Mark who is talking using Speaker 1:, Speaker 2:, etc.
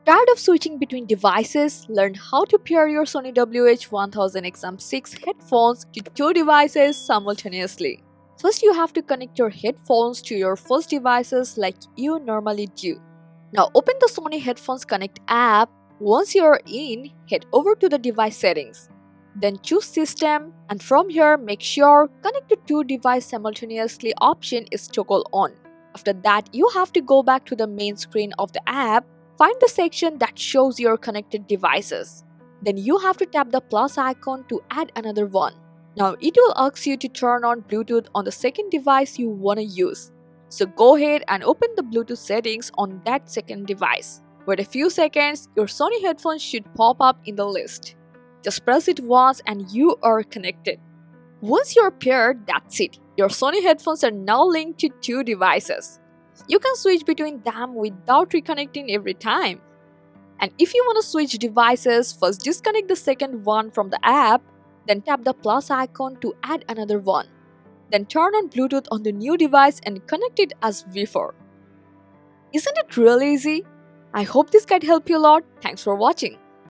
Speaker 1: Tired of switching between devices? Learn how to pair your Sony WH-1000XM6 headphones to two devices simultaneously. First, you have to connect your headphones to your first devices like you normally do. Now open the Sony Headphones Connect app. Once you're in, head over to the device settings. Then choose System, and from here make sure Connect to two devices simultaneously option is toggled on. After that, you have to go back to the main screen of the app. Find the section that shows your connected devices. Then you have to tap the plus icon to add another one. Now it will ask you to turn on Bluetooth on the second device you want to use. So go ahead and open the Bluetooth settings on that second device. Wait a few seconds, your Sony headphones should pop up in the list. Just press it once and you are connected. Once you're paired, that's it. Your Sony headphones are now linked to two devices. You can switch between them without reconnecting every time. And if you want to switch devices, first disconnect the second one from the app, then tap the plus icon to add another one. Then turn on Bluetooth on the new device and connect it as before. Isn't it really easy? I hope this guide helped you a lot. Thanks for watching.